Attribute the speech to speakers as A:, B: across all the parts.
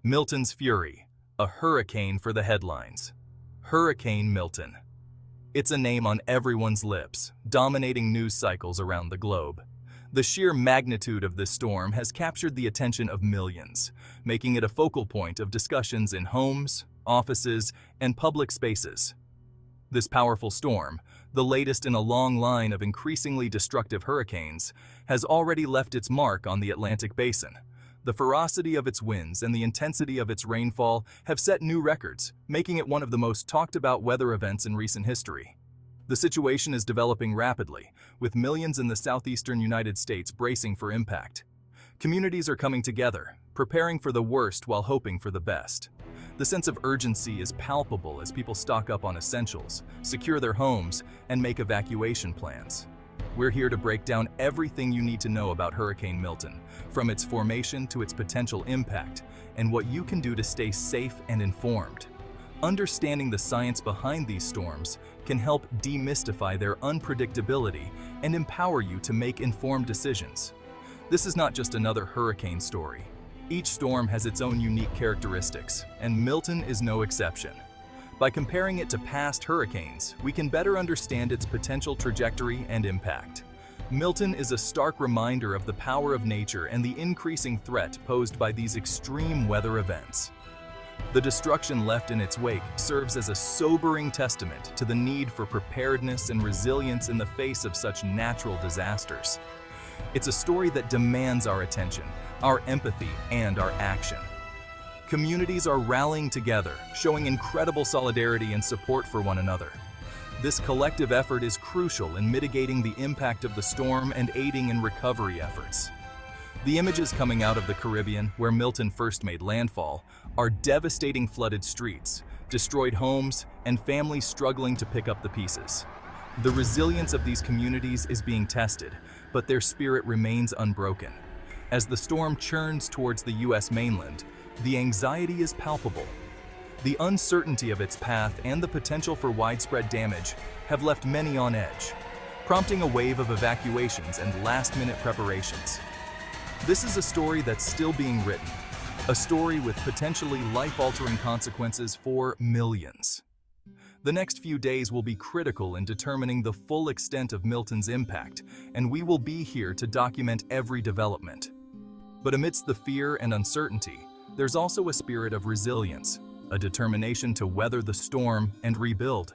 A: Milton's fury, a hurricane for the headlines. Hurricane Milton. It's a name on everyone's lips, dominating news cycles around the globe. The sheer magnitude of this storm has captured the attention of millions, making it a focal point of discussions in homes, offices, and public spaces. This powerful storm, the latest in a long line of increasingly destructive hurricanes, has already left its mark on the Atlantic basin. The ferocity of its winds and the intensity of its rainfall have set new records, making it one of the most talked about weather events in recent history. The situation is developing rapidly, with millions in the southeastern United States bracing for impact. Communities are coming together, preparing for the worst while hoping for the best. The sense of urgency is palpable as people stock up on essentials, secure their homes, and make evacuation plans. We're here to break down everything you need to know about Hurricane Milton, from its formation to its potential impact, and what you can do to stay safe and informed. Understanding the science behind these storms can help demystify their unpredictability and empower you to make informed decisions. This is not just another hurricane story. Each storm has its own unique characteristics, and Milton is no exception. By comparing it to past hurricanes, we can better understand its potential trajectory and impact. Milton is a stark reminder of the power of nature and the increasing threat posed by these extreme weather events. The destruction left in its wake serves as a sobering testament to the need for preparedness and resilience in the face of such natural disasters. It's a story that demands our attention, our empathy, and our action. Communities are rallying together, showing incredible solidarity and support for one another. This collective effort is crucial in mitigating the impact of the storm and aiding in recovery efforts. The images coming out of the Caribbean, where Milton first made landfall, are devastating flooded streets, destroyed homes, and families struggling to pick up the pieces. The resilience of these communities is being tested, but their spirit remains unbroken. As the storm churns towards the U.S. mainland, the anxiety is palpable. The uncertainty of its path and the potential for widespread damage have left many on edge, prompting a wave of evacuations and last-minute preparations. This is a story that's still being written, a story with potentially life-altering consequences for millions. The next few days will be critical in determining the full extent of Milton's impact, and we will be here to document every development. But amidst the fear and uncertainty, there's also a spirit of resilience, a determination to weather the storm and rebuild.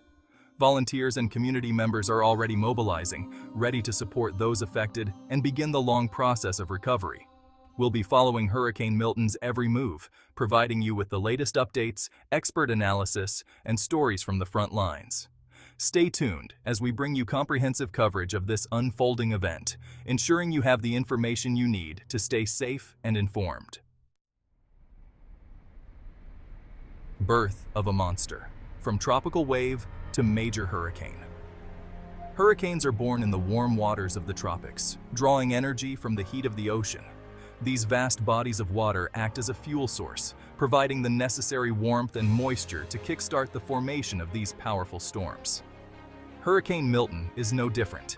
A: Volunteers and community members are already mobilizing, ready to support those affected and begin the long process of recovery. We'll be following Hurricane Milton's every move, providing you with the latest updates, expert analysis, and stories from the front lines. Stay tuned as we bring you comprehensive coverage of this unfolding event, ensuring you have the information you need to stay safe and informed. Birth of a monster, from tropical wave to major hurricane. Hurricanes are born in the warm waters of the tropics, drawing energy from the heat of the ocean. These vast bodies of water act as a fuel source, providing the necessary warmth and moisture to kickstart the formation of these powerful storms. Hurricane Milton is no different.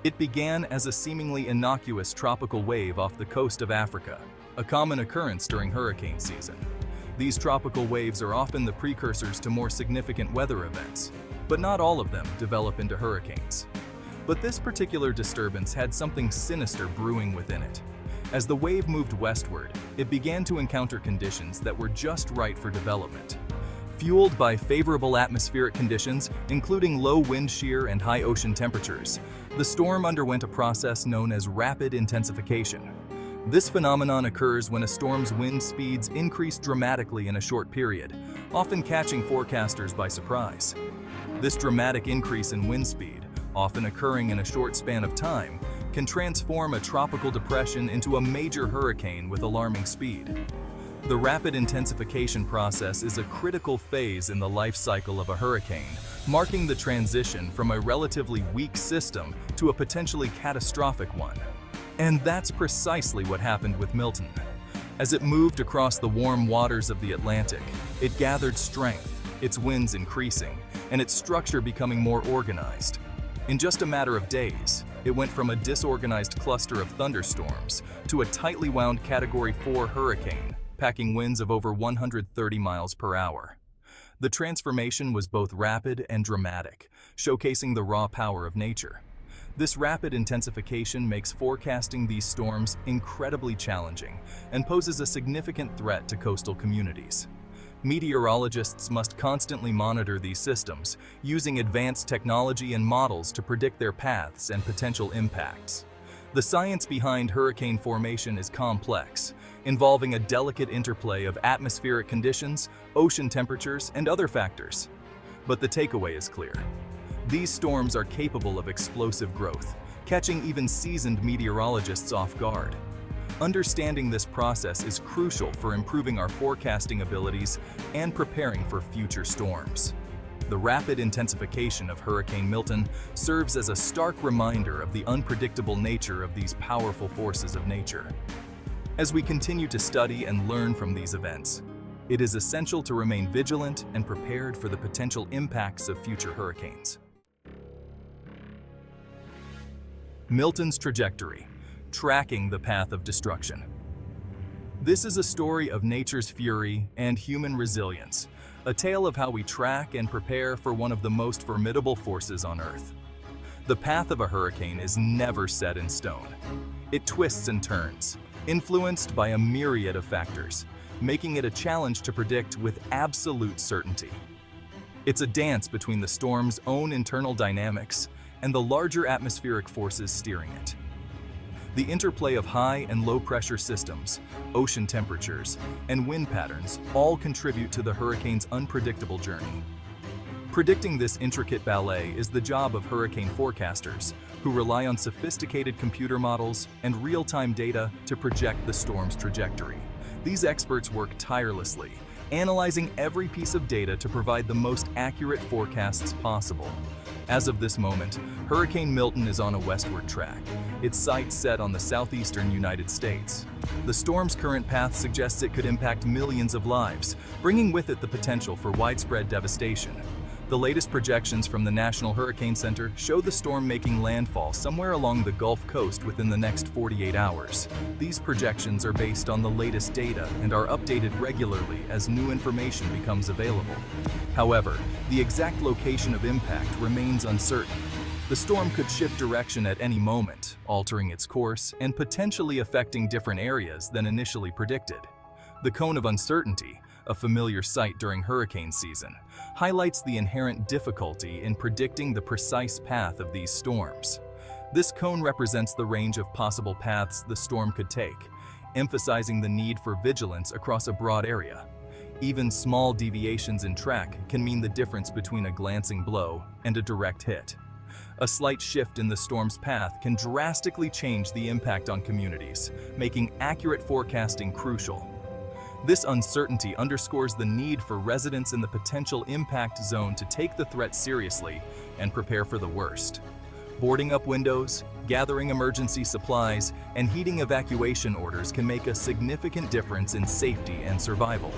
A: It began as a seemingly innocuous tropical wave off the coast of Africa, a common occurrence during hurricane season. These tropical waves are often the precursors to more significant weather events, but not all of them develop into hurricanes. But this particular disturbance had something sinister brewing within it. As the wave moved westward, it began to encounter conditions that were just right for development. Fueled by favorable atmospheric conditions, including low wind shear and high ocean temperatures, the storm underwent a process known as rapid intensification. This phenomenon occurs when a storm's wind speeds increase dramatically in a short period, often catching forecasters by surprise. This dramatic increase in wind speed, often occurring in a short span of time, can transform a tropical depression into a major hurricane with alarming speed. The rapid intensification process is a critical phase in the life cycle of a hurricane, marking the transition from a relatively weak system to a potentially catastrophic one. And that's precisely what happened with Milton. As it moved across the warm waters of the Atlantic, it gathered strength, its winds increasing, and its structure becoming more organized. In just a matter of days, it went from a disorganized cluster of thunderstorms to a tightly wound Category 4 hurricane, packing winds of over 130 miles per hour. The transformation was both rapid and dramatic, showcasing the raw power of nature. This rapid intensification makes forecasting these storms incredibly challenging and poses a significant threat to coastal communities. Meteorologists must constantly monitor these systems, using advanced technology and models to predict their paths and potential impacts. The science behind hurricane formation is complex, involving a delicate interplay of atmospheric conditions, ocean temperatures, and other factors. But the takeaway is clear. These storms are capable of explosive growth, catching even seasoned meteorologists off guard. Understanding this process is crucial for improving our forecasting abilities and preparing for future storms. The rapid intensification of Hurricane Milton serves as a stark reminder of the unpredictable nature of these powerful forces of nature. As we continue to study and learn from these events, it is essential to remain vigilant and prepared for the potential impacts of future hurricanes. Milton's trajectory, tracking the path of destruction. This is a story of nature's fury and human resilience, a tale of how we track and prepare for one of the most formidable forces on Earth. The path of a hurricane is never set in stone. It twists and turns, influenced by a myriad of factors, making it a challenge to predict with absolute certainty. It's a dance between the storm's own internal dynamics and the larger atmospheric forces steering it. The interplay of high and low pressure systems, ocean temperatures, and wind patterns all contribute to the hurricane's unpredictable journey. Predicting this intricate ballet is the job of hurricane forecasters, who rely on sophisticated computer models and real-time data to project the storm's trajectory. These experts work tirelessly, analyzing every piece of data to provide the most accurate forecasts possible. As of this moment, Hurricane Milton is on a westward track, its sights set on the southeastern United States. The storm's current path suggests it could impact millions of lives, bringing with it the potential for widespread devastation. The latest projections from the National Hurricane Center show the storm making landfall somewhere along the Gulf Coast within the next 48 hours. These projections are based on the latest data and are updated regularly as new information becomes available. However, the exact location of impact remains uncertain. The storm could shift direction at any moment, altering its course and potentially affecting different areas than initially predicted. The cone of uncertainty, a familiar sight during hurricane season, highlights the inherent difficulty in predicting the precise path of these storms. This cone represents the range of possible paths the storm could take, emphasizing the need for vigilance across a broad area. Even small deviations in track can mean the difference between a glancing blow and a direct hit. A slight shift in the storm's path can drastically change the impact on communities, making accurate forecasting crucial. This uncertainty underscores the need for residents in the potential impact zone to take the threat seriously and prepare for the worst. Boarding up windows, gathering emergency supplies, and heeding evacuation orders can make a significant difference in safety and survival.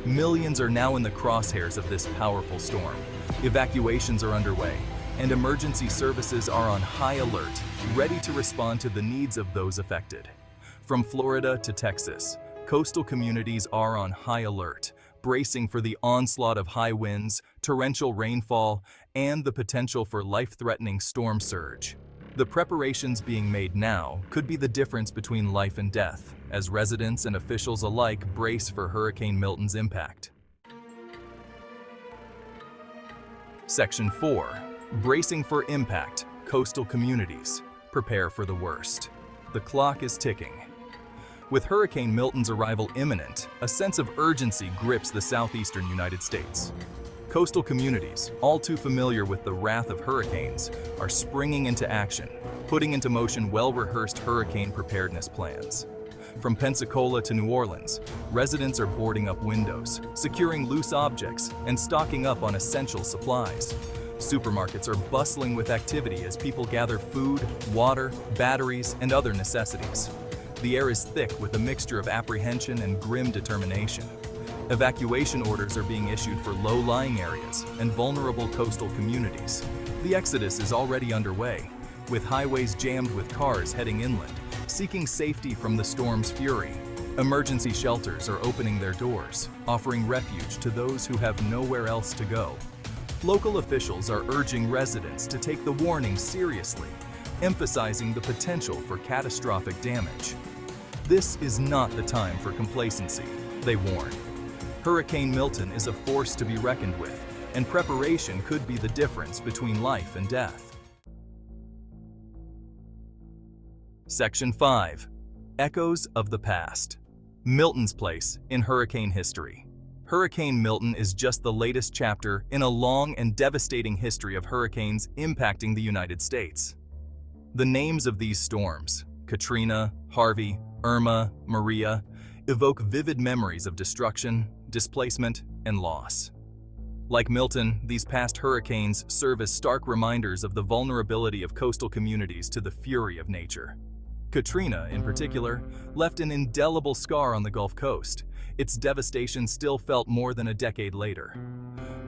A: Millions are now in the crosshairs of this powerful storm. Evacuations are underway, and emergency services are on high alert, ready to respond to the needs of those affected. From Florida to Texas, coastal communities are on high alert, bracing for the onslaught of high winds, torrential rainfall, and the potential for life-threatening storm surge. The preparations being made now could be the difference between life and death, as residents and officials alike brace for Hurricane Milton's impact. Section 4. Bracing for impact, coastal communities. Prepare for the worst. The clock is ticking. With Hurricane Milton's arrival imminent, a sense of urgency grips the southeastern United States. Coastal communities, all too familiar with the wrath of hurricanes, are springing into action, putting into motion well-rehearsed hurricane preparedness plans. From Pensacola to New Orleans, residents are boarding up windows, securing loose objects, and stocking up on essential supplies. Supermarkets are bustling with activity as people gather food, water, batteries, and other necessities. The air is thick with a mixture of apprehension and grim determination. Evacuation orders are being issued for low-lying areas and vulnerable coastal communities. The exodus is already underway, with highways jammed with cars heading inland, seeking safety from the storm's fury. Emergency shelters are opening their doors, offering refuge to those who have nowhere else to go. Local officials are urging residents to take the warning seriously, emphasizing the potential for catastrophic damage. This is not the time for complacency, they warn. Hurricane Milton is a force to be reckoned with, and preparation could be the difference between life and death. Section 5. Echoes of the Past. Milton's place in hurricane history. Hurricane Milton is just the latest chapter in a long and devastating history of hurricanes impacting the United States. The names of these storms, Katrina, Harvey, Irma, Maria, evoke vivid memories of destruction, displacement, and loss. Like Milton, these past hurricanes serve as stark reminders of the vulnerability of coastal communities to the fury of nature. Katrina, in particular, left an indelible scar on the Gulf Coast. Its devastation still felt more than a decade later.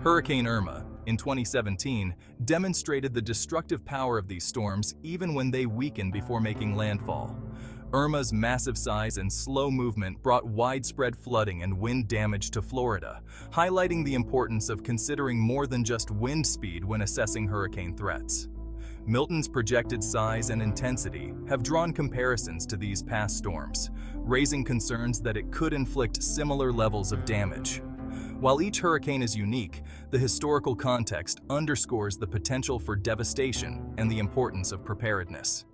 A: Hurricane Irma, in 2017, demonstrated the destructive power of these storms even when they weakened before making landfall. Irma's massive size and slow movement brought widespread flooding and wind damage to Florida, highlighting the importance of considering more than just wind speed when assessing hurricane threats. Milton's projected size and intensity have drawn comparisons to these past storms, raising concerns that it could inflict similar levels of damage. While each hurricane is unique, the historical context underscores the potential for devastation and the importance of preparedness.